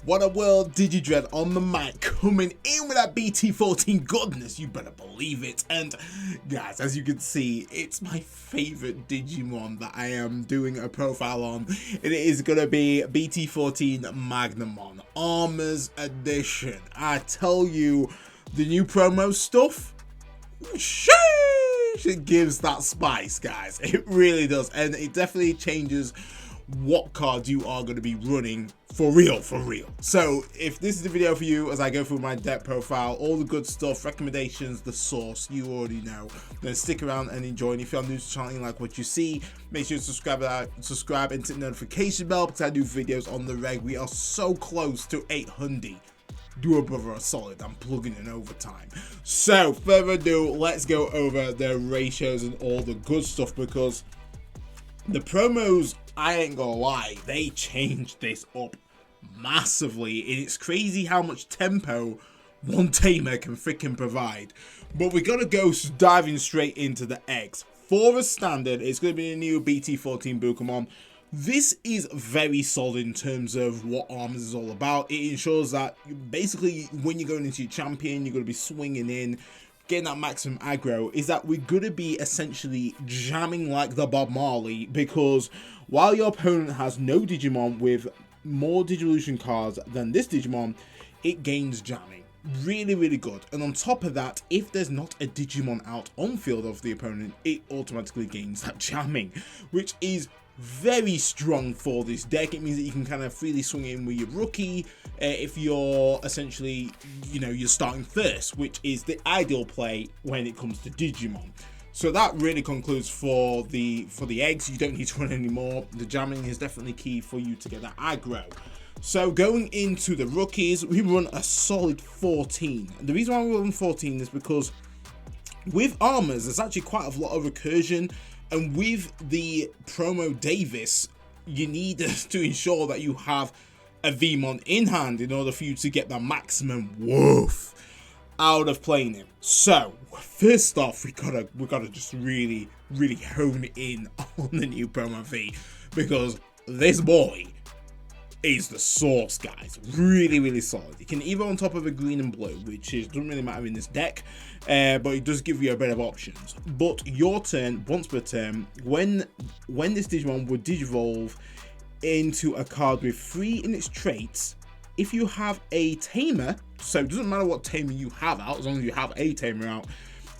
What a world, DigiDread on the mic, coming in with that BT14 goodness, you better believe it. And guys, as you can see, it's my favorite Digimon that I am doing a profile on. It is going to be BT14 Magnamon Armors Edition. I tell you, the new promo stuff, sheesh, it gives that spice, guys. It really does, and it definitely changes what cards you are going to be running for real. So if this is the video for you as I go through my deck profile, all the good stuff, recommendations, the source, you already know, then stick around and enjoy. And if you're new to the channel and like what you see, make sure to subscribe and hit the notification bell, because I do videos on the reg. We are so close to 800. Do a brother a solid, I'm plugging in overtime. So further ado, let's go over the ratios and all the good stuff, because the promos, I ain't gonna lie, they changed this up massively, and it's crazy how much tempo one Tamer can freaking provide. But we gotta go diving straight into the X. For a standard, it's gonna be a new BT14 Bukamon. This is very solid in terms of what Armors is all about. It ensures that basically when you're going into your champion, you're gonna be swinging in, getting that maximum aggro, is that we're going to be essentially jamming like the Bob Marley, because while your opponent has no Digimon with more Digivolution cards than this Digimon, it gains jamming. Really good. And on top of that, if there's not a Digimon out on field of the opponent, it automatically gains that jamming, which is very strong for this deck. It means that you can kind of freely swing in with your rookie if you're essentially, you know, you're starting first, which is the ideal play when it comes to Digimon. So that really concludes for the eggs. You don't need to run anymore. The jamming is definitely key for you to get that aggro. So going into the rookies, we run a solid 14. And the reason why we run 14 is because with Armors, there's actually quite a lot of recursion. And with the promo Davis, you need to ensure that you have a Vmon in hand in order for you to get the maximum worth out of playing him. So first off, we gotta just really hone in on the new promo V, because this boy is the source, guys. Really solid. You can either on top of a green and blue, which doesn't really matter in this deck, but it does give you a bit of options. But your turn, once per turn, when this Digimon would digivolve into a card with 3 in its traits, if you have a Tamer, so it doesn't matter what Tamer you have out, as long as you have a Tamer out,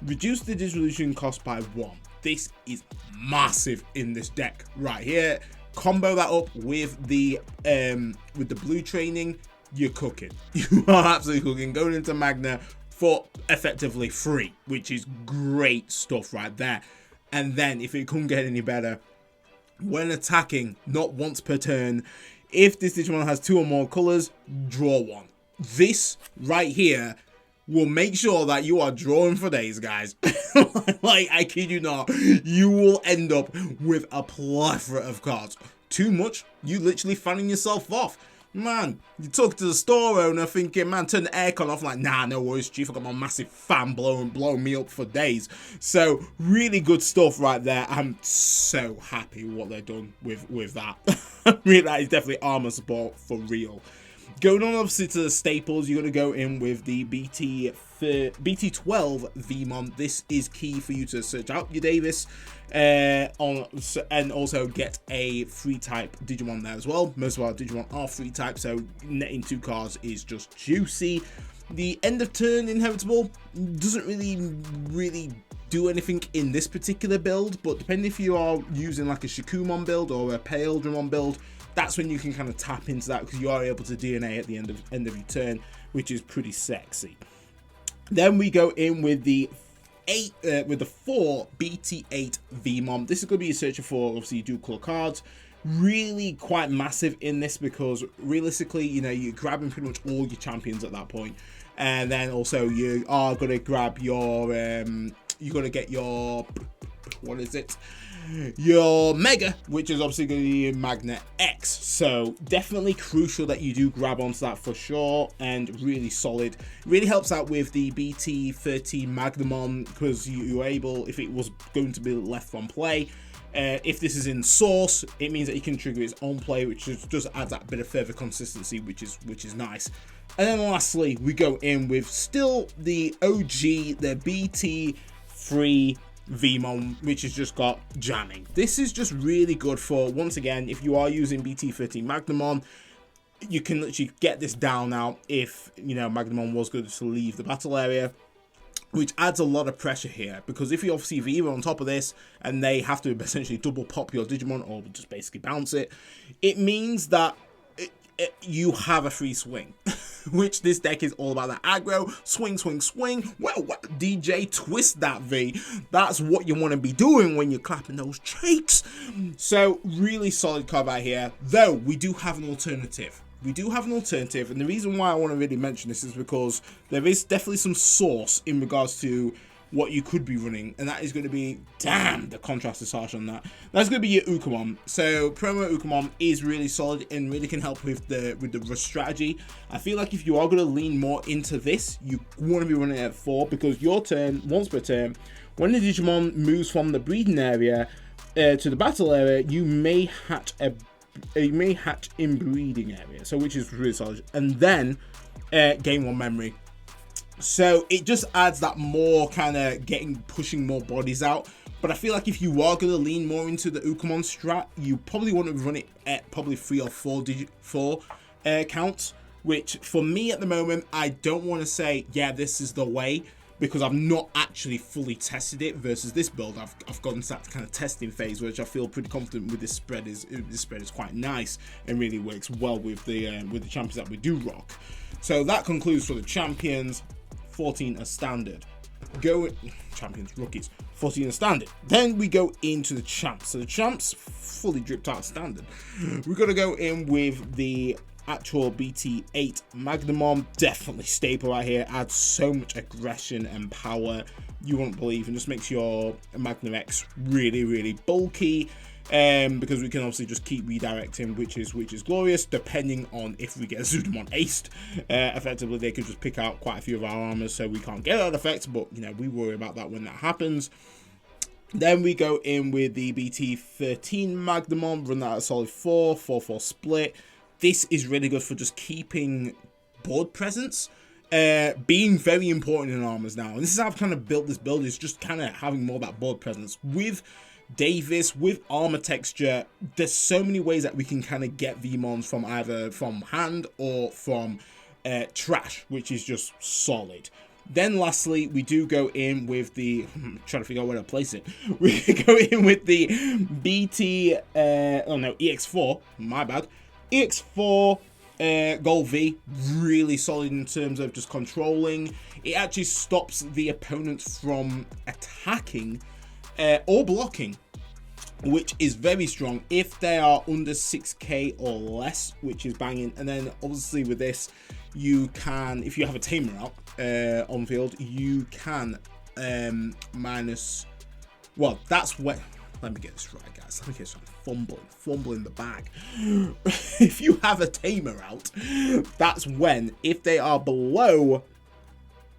reduce the Digivolution cost by 1. This is massive in this deck right here. Combo that up with the blue training, you're cooking. You are absolutely cooking. Going into Magna for effectively free, which is great stuff right there. And then if it couldn't get any better, when attacking, not once per turn, if this Digimon has 2 or more colors, draw 1. This right here will make sure that you are drawing for days, guys. Like, I kid you not, you will end up with a plethora of cards. Too much, you literally fanning yourself off. Man, you talk to the store owner thinking, man, turn the aircon off. Like, nah, no worries, chief. I got my massive fan blowing me up for days. So really good stuff right there. I'm so happy with what they've done with that. Really, that is definitely armor support for real. Going on obviously to the staples, you're going to go in with the BT12 Vmon. This is key for you to search out your Davis and also get a free type Digimon there as well. Most of our Digimon are free type, so netting 2 cards is just juicy. The end of turn inheritable doesn't really do anything in this particular build, but depending if you are using like a Shikumon build or a Paildramon build, that's when you can kind of tap into that, because you are able to DNA at the end of your turn, which is pretty sexy. Then we go in with the 4 BT8 Vmon. This is going to be searching for obviously dual color cards. Really quite massive in this, because realistically, you know, you're grabbing pretty much all your champions at that point, and then also you are going to grab your you're going to get your, what is it, your Mega, which is obviously going to be Magnet X. So definitely crucial that you do grab onto that for sure, and really solid. Really helps out with the BT13 Magnamon, because you were able, if it was going to be left on play, If this is in source, it means that you can trigger its own play, which just adds that bit of further consistency, which is nice. And then lastly, we go in with still the OG, the BT3 VMon, which has just got jamming. This is just really good for, once again, if you are using BT14 Magnamon, you can literally get this down now if, you know, Magnamon was going to leave the battle area, which adds a lot of pressure here, because if you obviously Viva on top of this and they have to essentially double pop your Digimon or just basically bounce it, it means that you have a free swing, which this deck is all about. That aggro, swing, swing, swing. Well, DJ, twist that V. That's what you want to be doing when you're clapping those cheeks. So really solid card right here, though we do have an alternative. We do have an alternative, and the reason why I want to really mention this is because there is definitely some source in regards to what you could be running, and that is going to be, damn, the contrast is harsh on that. That's going to be your Ukamon. So promo Ukamon is really solid and really can help with the strategy. I feel like if you are going to lean more into this, you want to be running at 4, because your turn, once per turn, when the Digimon moves from the breeding area to the battle area, you may hatch in breeding area, so which is really solid, and then gain 1 memory. So it just adds that more kind of pushing more bodies out. But I feel like if you are going to lean more into the Ukamon strat, you probably want to run it at probably 3 or 4 counts, which for me at the moment, I don't want to say, yeah, this is the way, because I've not actually fully tested it versus this build. I've gotten to that kind of testing phase, which I feel pretty confident with. This spread is quite nice and really works well with the champions that we do rock. So that concludes for the champions. 14 as standard. Champions, rookies, 14 as standard. Then we go into the champs. So the champs fully dripped out standard. We're gonna go in with the actual BT8 Magnamon. Definitely staple right here. Adds so much aggression and power you won't believe, and just makes your Magnum X really, really bulky. Because we can obviously just keep redirecting, which is glorious. Depending on if we get Zudamon aced, effectively they could just pick out quite a few of our armors, so we can't get that effect. But you know, we worry about that when that happens. Then we go in with the BT13 Magnamon, run that at a solid 4/4 split. This is really good for just keeping board presence, being very important in armors now. And this is how I've kind of built this build, is just kind of having more of that board presence with Davis, with armor texture. There's so many ways that we can kind of get VMons from either from hand or from trash, which is just solid. Then lastly, we do go in with the, I'm trying to figure out where to place it. We go in with the EX4, my bad. EX4 Gold V, really solid in terms of just controlling. It actually stops the opponent from attacking or blocking, which is very strong if they are under 6k or less, which is banging. And then obviously with this, you can, if you have a Tamer out on field, you can minus, well, that's when, let me get this right, guys. Let me get this right. Fumbling the bag. If you have a Tamer out, that's when, if they are below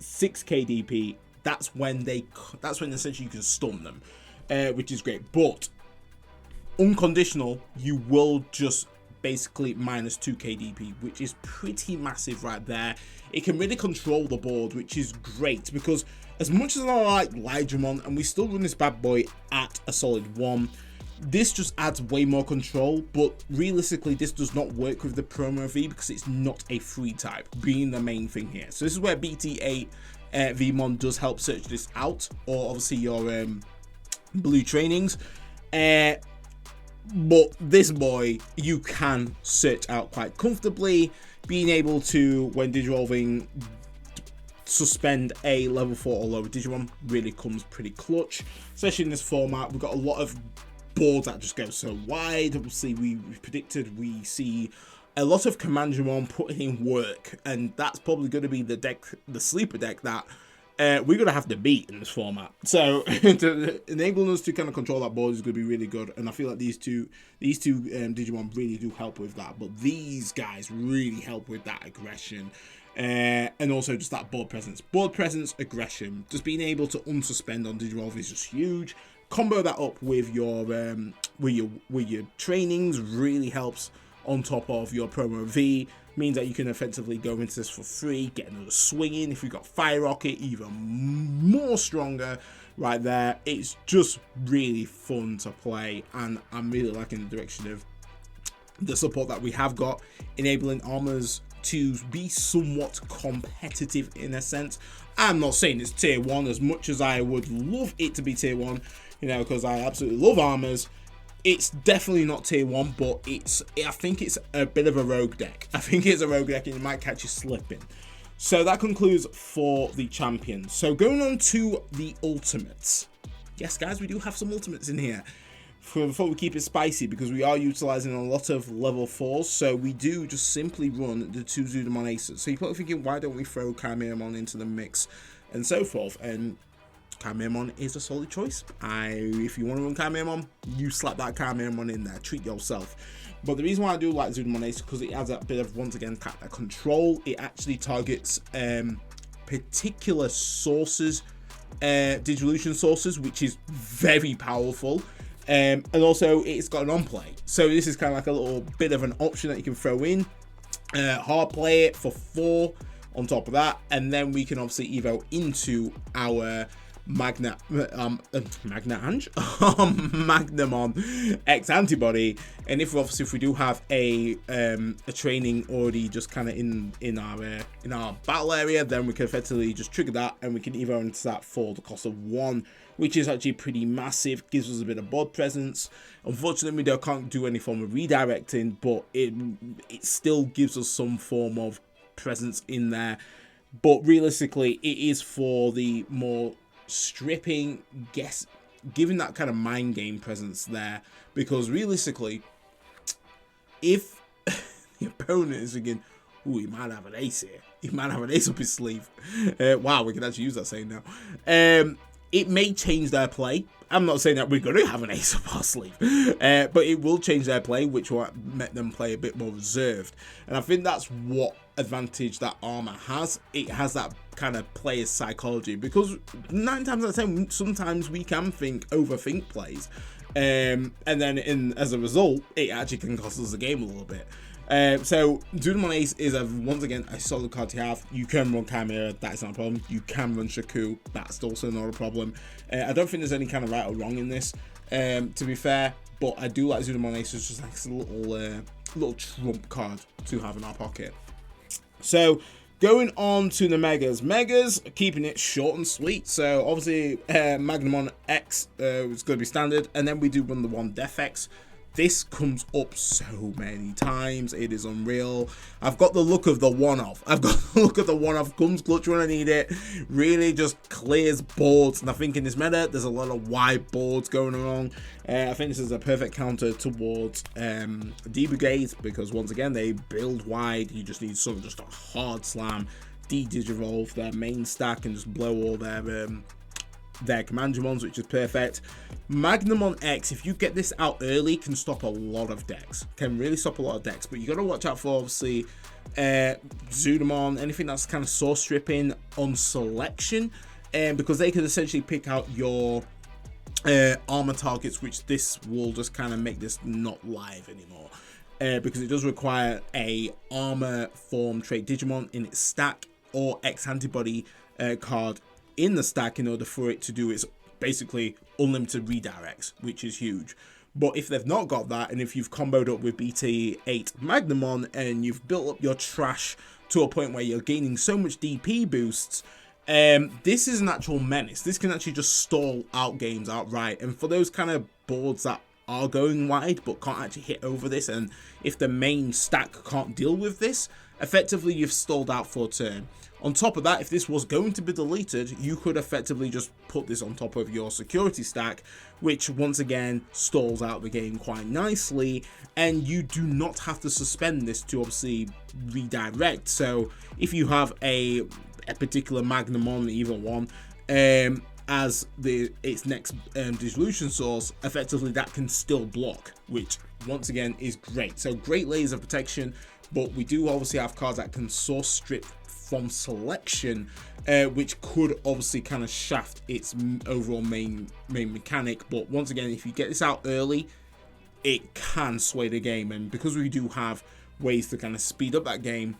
6k DP, that's when essentially you can stun them, which is great. But unconditional, you will just basically minus 2k DP, which is pretty massive right there. It can really control the board, which is great, because as much as I like Digimon, and we still run this bad boy at a solid 1, this just adds way more control. But realistically, this does not work with the promo V because it's not a free type, being the main thing here. So this is where BT8 VMon does help search this out, or obviously your blue trainings. But this boy, you can search out quite comfortably, being able to, when Digivolving, suspend a level 4 or lower Digimon really comes pretty clutch, especially in this format. We've got a lot of boards that just go so wide. Obviously, we predicted we see a lot of Commandramon putting in work, and that's probably going to be the deck, the sleeper deck that we're going to have to beat in this format. So enabling us to kind of control that board is going to be really good, and I feel like these two Digimon really do help with that. But these guys really help with that aggression, and also just that board presence, aggression. Just being able to unsuspend on Digivolve is just huge. combo that up with your trainings really helps on top of your promo V. Means that you can effectively go into this for free, get another swing in. If you've got Fire Rocket, even more stronger right there. It's just really fun to play, and I'm really liking the direction of the support that we have got, enabling Armors to be somewhat competitive in a sense. I'm not saying it's tier 1 as much as I would love it to be tier 1, you know, because I absolutely love Armors. It's definitely not tier 1, but I think it's a bit of a rogue deck. I think it's a rogue deck and it might catch you slipping. So that concludes for the champions. So going on to the ultimates. Yes, guys, we do have some ultimates in here. Before we keep it spicy, because we are utilizing a lot of level 4s, so we do just simply run the 2 Zudamon Aces. So you're probably thinking, why don't we throw Chimeramon into the mix and so forth? And Chimeramon is a solid choice. If you want to run Chimeramon, you slap that Chimeramon in there, treat yourself. But the reason why I do like Zudamon Ace is because it has that bit of, once again, control. It actually targets particular sources, Digivolution sources, which is very powerful. And also it's got an on-play. So this is kind of like a little bit of an option that you can throw in. Hard play it for 4 on top of that. And then we can obviously evo into our Magnamon X antibody. And if we do have a training already just kind of in our battle area, then we can effectively just trigger that and we can evo into that for the cost of 1, which is actually pretty massive. Gives us a bit of board presence. Unfortunately, we can't do any form of redirecting, but it still gives us some form of presence in there. But realistically, it is for the more stripping, giving that kind of mind game presence there, because realistically, if the opponent is thinking, ooh, he might have an ace here, he might have an ace up his sleeve, wow, we can actually use that saying now, it may change their play. I'm not saying that we're going to have an ace up our sleeve, but it will change their play, which will make them play a bit more reserved. And I think that's what advantage that Armor has. It has that kind of player's psychology, because 9 times out of 10, sometimes we can overthink plays. And then as a result, it actually can cost us the game a little bit. So Zudamon Ace is once again a solid card to have. You can run Chimera, that's not a problem. You can run Shaku, that's also not a problem. I don't think there's any kind of right or wrong in this, to be fair, but I do like Zudamon Ace as just like a little trump card to have in our pocket. So going on to the Megas. Megas, keeping it short and sweet. So obviously Magnamon X is going to be standard, and then we do run the 1 Def X. This comes up so many times, it is unreal. I've got the look of the one-off. Comes clutch when I need it. Really just clears boards. And I think in this meta, there's a lot of wide boards going along. I think this is a perfect counter towards D-Brigades, because once again, they build wide. You just need just a hard slam, de-digivolve their main stack and just blow all their Commandromons, which is perfect. Magnamon X, if you get this out early, can stop a lot of decks. Can really stop a lot of decks, but you got to watch out for obviously Zudamon, anything that's kind of source stripping on selection, because they could essentially pick out your armor targets, which this will just kind of make this not live anymore, because it does require a armor form trait Digimon in its stack or X antibody card in the stack in order for it to do its basically unlimited redirects, which is huge. But if they've not got that, and if you've comboed up with BT8 Magnamon and you've built up your trash to a point where you're gaining so much DP boosts, this is an actual menace. This can actually just stall out games outright. And for those kind of boards that are going wide but can't actually hit over this, and if the main stack can't deal with this, effectively you've stalled out for a turn. On top of that, if this was going to be deleted, you could effectively just put this on top of your security stack, which once again stalls out the game quite nicely, and you do not have to suspend this to obviously redirect. So if you have a particular Magnamon, either one, as its next dissolution source, effectively that can still block, which once again is great. So great layers of protection, but we do obviously have cards that can source strip from selection, which could obviously kind of shaft its overall main mechanic. But once again, if you get this out early, it can sway the game, and because we do have ways to kind of speed up that game,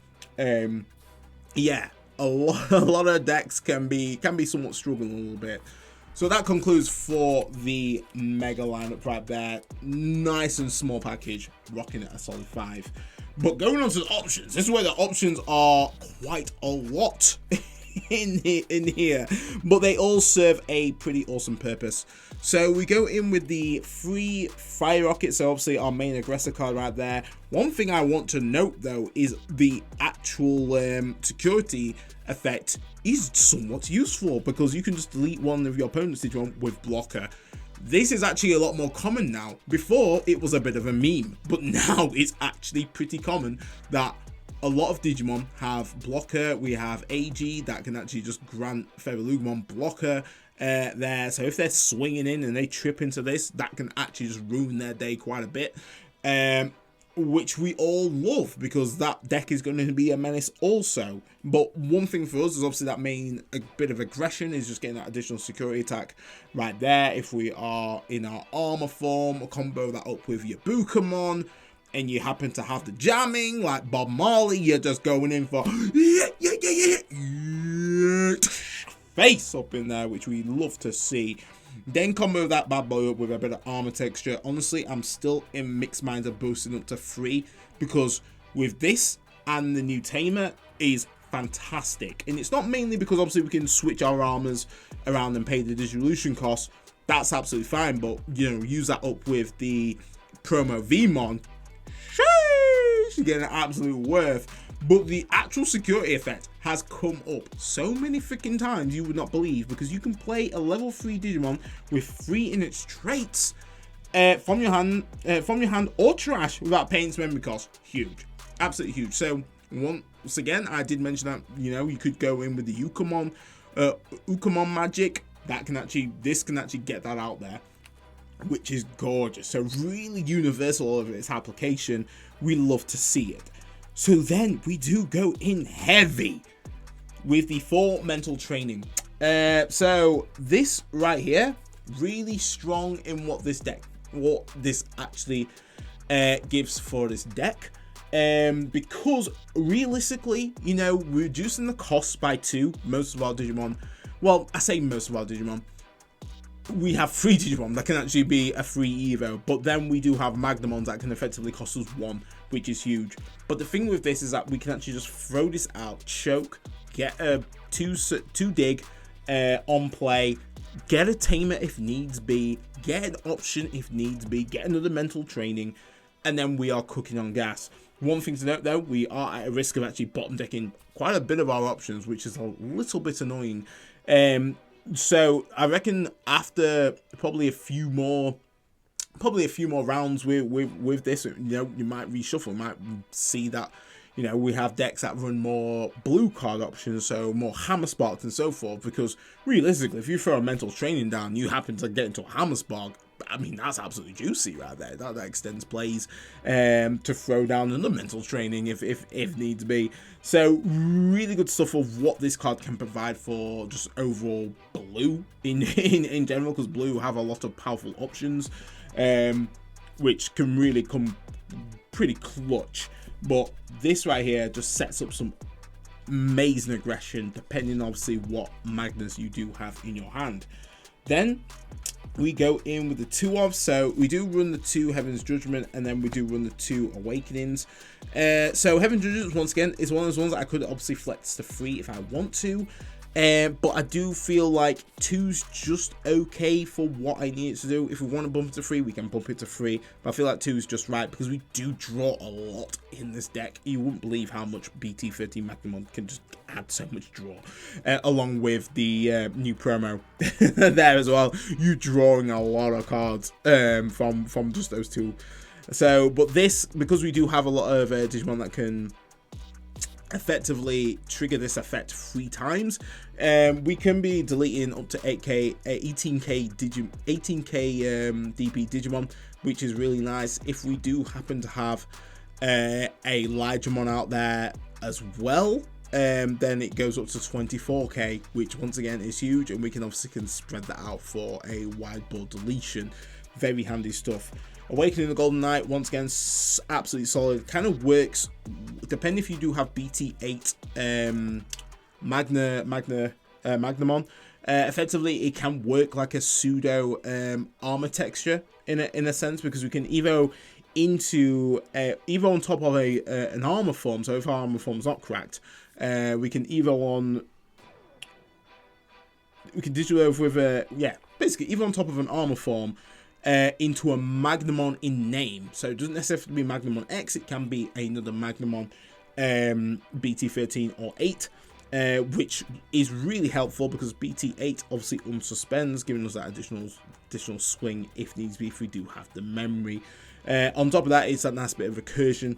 yeah, a lot of decks can be somewhat struggling a little bit. So that concludes for the mega lineup right there. Nice and small package, rocking at a solid 5. But going on to the options, this is where the options are quite a lot in here, but they all serve a pretty awesome purpose. So we go in with the free fire rocket, so obviously our main aggressor card right there. One thing I want to note though is the actual security effect is somewhat useful, because you can just delete one of your opponent's Digimon with blocker. This is actually a lot more common now. Before, it was a bit of a meme, but now it's actually pretty common that a lot of Digimon have blocker. We have AG that can actually just grant Featherlugmon blocker there. So if they're swinging in and they trip into this, that can actually just ruin their day quite a bit. Which we all love, because that deck is going to be a menace also. But one thing for us is obviously that a bit of aggression is just getting that additional security attack right there. If we are in our armor form, combo that up with your Bukamon, and you happen to have the jamming like Bob Marley, you're just going in for face up in there, which we love to see. Then combo that bad boy up with a bit of armor texture. Honestly, I'm still in mixed minds of boosting up to 3, because with this and the new Tamer is fantastic. And it's not mainly because obviously we can switch our armors around and pay the dissolution cost. That's absolutely fine, but you know, use that up with the promo Vmon. Sheesh, you get an absolute worth. But the actual security effect has come up so many freaking times you would not believe, because you can play a level 3 Digimon with 3 in its traits from your hand or trash without paying its memory cost. Huge, absolutely huge. So once again, I did mention that, you know, you could go in with the Ukamon magic. This can actually get that out there, which is gorgeous. So really universal of its application. We love to see it. So then we do go in heavy with the 4 mental training. So this right here, really strong in what this actually gives for this deck. Because realistically, you know, reducing the cost by 2, most of our Digimon, well, I say most of our Digimon, we have 3 Digimon that can actually be a free Evo, but then we do have Magnamons that can effectively cost us 1, which is huge. But the thing with this is that we can actually just throw this out, choke, get a 2 dig on play, get a Tamer if needs be, get an option if needs be, get another mental training, and then we are cooking on gas. One thing to note though, we are at a risk of actually bottom decking quite a bit of our options, which is a little bit annoying. So I reckon after probably a few more rounds with this, you know, you might reshuffle, might see that, you know, we have decks that run more blue card options, so more hammer sparks and so forth, because realistically, if you throw a mental training down, you happen to get into a hammer spark, I mean, that's absolutely juicy right there. That extends plays to throw down another mental training if needs be. So really good stuff of what this card can provide for just overall blue in general, because blue have a lot of powerful options, which can really come pretty clutch. But this right here just sets up some amazing aggression, depending obviously what Magnus you do have in your hand. Then we go in with the 2 of, so we do run the 2 Heaven's Judgment, and then we do run the 2 Awakenings. So Heaven's Judgment, once again, is one of those ones that I could obviously flex to 3 if I want to. But I do feel like 2's just okay for what I need it to do. If we want to bump it to 3, we can bump it to 3. But I feel like 2's just right, because we do draw a lot in this deck. You wouldn't believe how much BT14 Magnamon can just add so much draw. Along with the new promo there as well. You drawing a lot of cards from just those 2. So, but this, because we do have a lot of Digimon that can effectively trigger this effect 3 times, we can be deleting up to 18k DP Digimon, which is really nice. If we do happen to have a Ligemon out there as well, then it goes up to 24k, which once again is huge, and we can obviously spread that out for a wide board deletion. Very handy stuff. Awakening the Golden Knight, once again, absolutely solid. Kind of works, depending if you do have BT8 Magnamon. Effectively, it can work like a pseudo armor texture in a sense, because we can evo into evo on top of an armor form. So if our armor form's not cracked, we can evo on. We can digital over with a basically evo on top of an armor form. Into a Magnamon in name. So it doesn't necessarily be Magnamon X, it can be another Magnamon BT13 or 8, which is really helpful because BT8 obviously unsuspends, giving us that additional swing if needs be, if we do have the memory. On top of that, it's that nice bit of recursion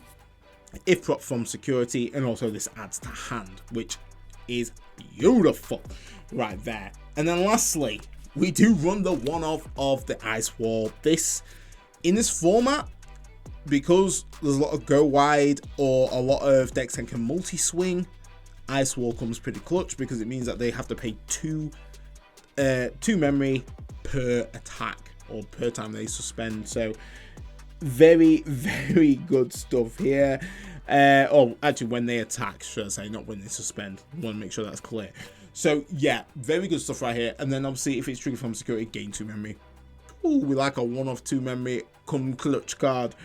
if proc from security, and also this adds to hand, which is beautiful right there. And then lastly, we do run the one-off of the Ice Wall. In this format, because there's a lot of go wide or a lot of decks that can multi-swing, Ice Wall comes pretty clutch because it means that they have to pay two memory per attack or per time they suspend. So very, very good stuff here. Oh, actually, when they attack, should I say, not when they suspend. I want to make sure that's clear. So yeah, very good stuff right here. And then obviously if it's triggered from security, gain 2 memory. Ooh, we like a 1 of 2 memory come clutch card.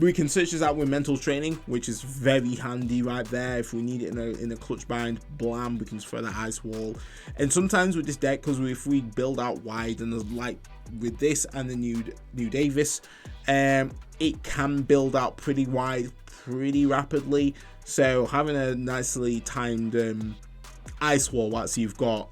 We can search this out with mental training, which is very handy right there. If we need it in a clutch bind, blam, we can just throw that Ice Wall. And sometimes with this deck, because if we build out wide, and like with this and the new Davis, it can build out pretty wide pretty rapidly. So having a nicely timed Ice Wall, once you've got,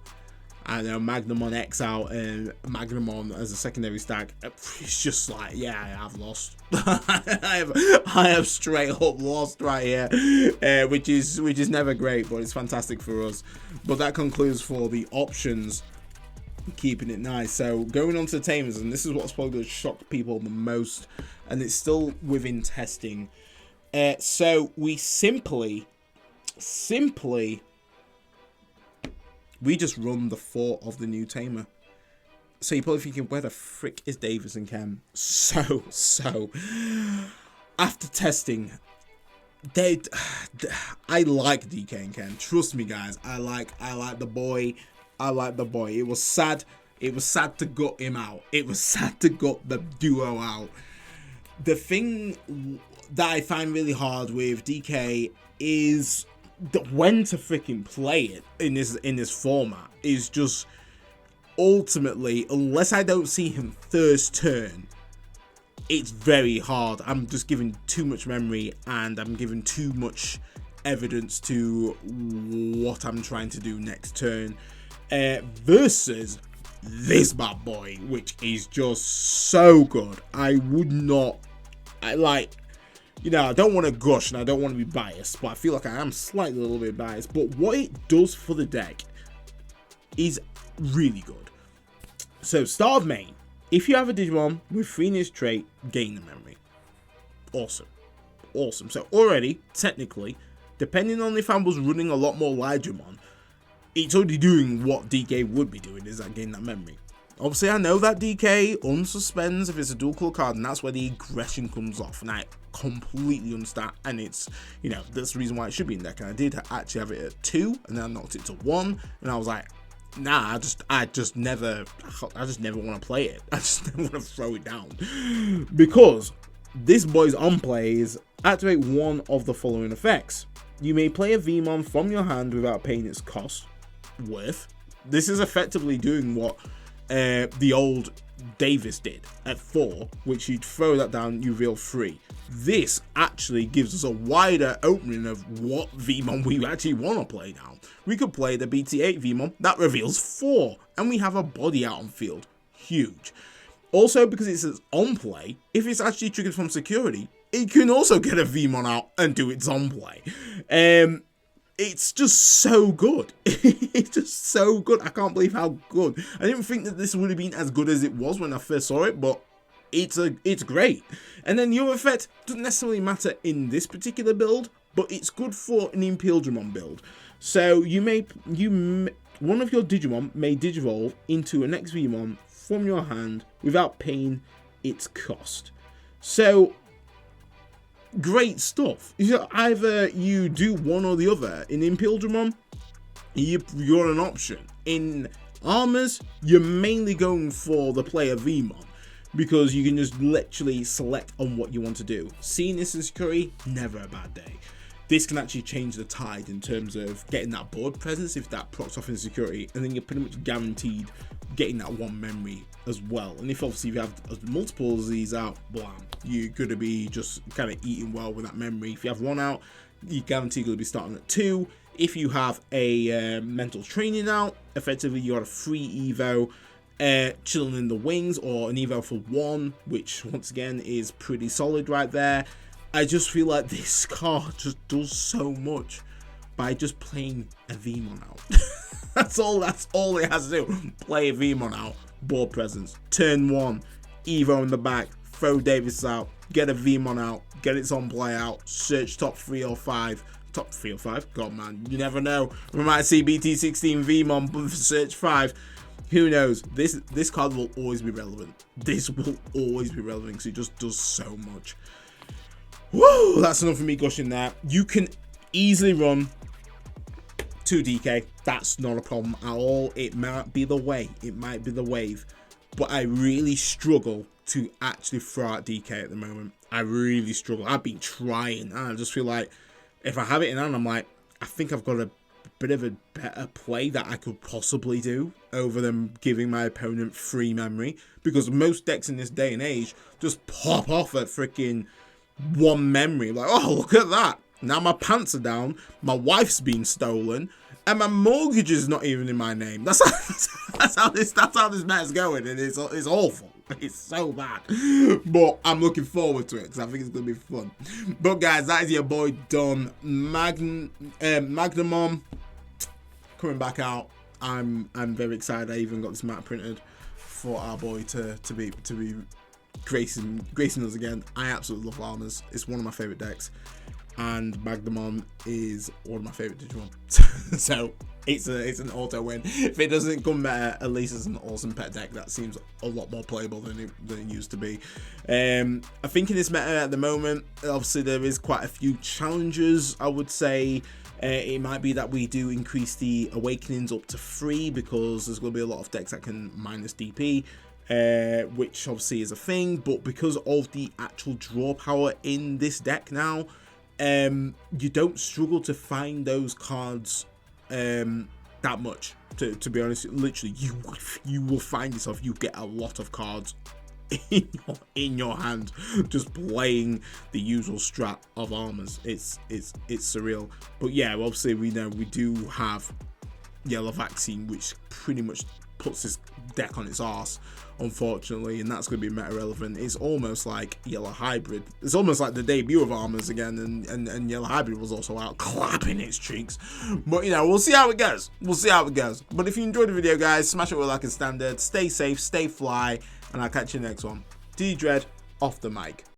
I don't know, Magnamon X out and Magnamon as a secondary stack, it's just like, yeah, I have lost. I have straight up lost right here, which is never great, but it's fantastic for us. But that concludes for the options, keeping it nice. So going on to the Tamers, and this is what's probably going to shock people the most, and it's still within testing. So we simply we just run the 4 of the new Tamer. So you're probably thinking, where the frick is Davis and Ken? So after testing, I like DK and Ken. Trust me, guys. I like the boy. It was sad. It was sad to gut him out. It was sad to gut the duo out. The thing that I find really hard with DK is when to freaking play it in this format is just ultimately, unless I don't see him first turn, it's very hard. I'm just giving too much memory and I'm giving too much evidence to what I'm trying to do next turn, versus this bad boy, which is just so good. You know, I don't want to gush and I don't want to be biased, but I feel like I am slightly a little bit biased. But what it does for the deck is really good. So, start of main. If you have a Digimon with 3 in his trait, gain the memory. Awesome. Awesome. So, already, technically, depending on if I was running a lot more Digimon, it's already doing what DK would be doing, is that gain that memory. Obviously, I know that DK unsuspends if it's a dual color card, and that's where the aggression comes off, and I completely understand, and it's, you know, that's the reason why it should be in deck. And I did actually have it at 2, and then I knocked it to 1, and I was like, nah, I just never want to play it. I just never want to throw it down, because this boy's on plays activate 1 of the following effects. You may play a Vmon from your hand without paying its cost worth. This is effectively doing what the old Davis did at 4, which you'd throw that down, you reveal 3. This actually gives us a wider opening of what Vmon we actually want to play now. We could play the BT8 Vmon, that reveals 4, and we have a body out on field. Huge. Also, because it says on play, if it's actually triggered from security, it can also get a Vmon out and do its on play. It's just so good. It's just so good. I can't believe how good. I didn't think that this would have been as good as it was when I first saw it, but it's great. And then the other effect doesn't necessarily matter in this particular build, but it's good for an Imperial Digimon build. So one of your Digimon may Digivolve into an XVmon from your hand without paying its cost. So great stuff. Either you do one or the other. In Imperial Digimon, you're an option. In Armors, you're mainly going for the player Vmon, because you can just literally select on what you want to do. Seeing this in security, never a bad day. This can actually change the tide in terms of getting that board presence if that procs off in security, and then you're pretty much guaranteed getting that one memory as well. And if obviously you have multiples of these out, blam, you're going to be just kind of eating well with that memory. If you have one out, you're guaranteed going to be starting at 2. If you have a mental training out, effectively you got a free Evo chilling in the wings, or an Evo for 1, which once again is pretty solid right there. I just feel like this card just does so much by just playing a Vmon out. That's all it has to do. Play a Vmon out, board presence. Turn 1, Evo in the back, throw Davis out, get a Vmon out, get its on play out, search top 3 or 5. Top 3 or 5? God, man, you never know. We might see BT14 Vmon with search 5. Who knows? This card will always be relevant. This will always be relevant because it just does so much. Woo! That's enough for me gushing there. You can easily run 2 DK. That's not a problem at all. It might be the way. It might be the wave. But I really struggle to actually throw out DK at the moment. I really struggle. I've been trying. I just feel like if I have it in hand, I'm like, I think I've got a bit of a better play that I could possibly do over them giving my opponent free memory, because most decks in this day and age just pop off at freaking 1 memory. Like, oh, look at that. Now my pants are down, my wife's been stolen, and my mortgage is not even in my name. That's how this meta's going, and it's awful. It's so bad, but I'm looking forward to it because I think it's gonna be fun. But guys, that is your boy done. Magnamon coming back out. I'm very excited. I even got this mat printed for our boy to be gracing us again. I absolutely love Armors. It's one of my favorite decks, and Magnamon is one of my favorite Digimon. So it's an auto win. If it doesn't come better, at least it's an awesome pet deck that seems a lot more playable than it used to be. I think in this meta at the moment, obviously there is quite a few challenges. I would say it might be that we do increase the awakenings up to 3, because there's going to be a lot of decks that can minus DP, which obviously is a thing. But because of the actual draw power in this deck now, you don't struggle to find those cards that much, to be honest. Literally, you will find yourself, you get a lot of cards in your hand just playing the usual strat of Armors. It's surreal. But yeah, obviously we know we do have Yellow Vaccine, which pretty much puts this deck on its arse, unfortunately, and that's going to be meta relevant. It's almost like Yellow Hybrid. It's almost like the debut of Armors again, and Yellow Hybrid was also out clapping its cheeks. But you know, we'll see how it goes. But if you enjoyed the video, guys, smash it with a like and standard. Stay safe, stay fly, and I'll catch you next one. D Dread off the mic.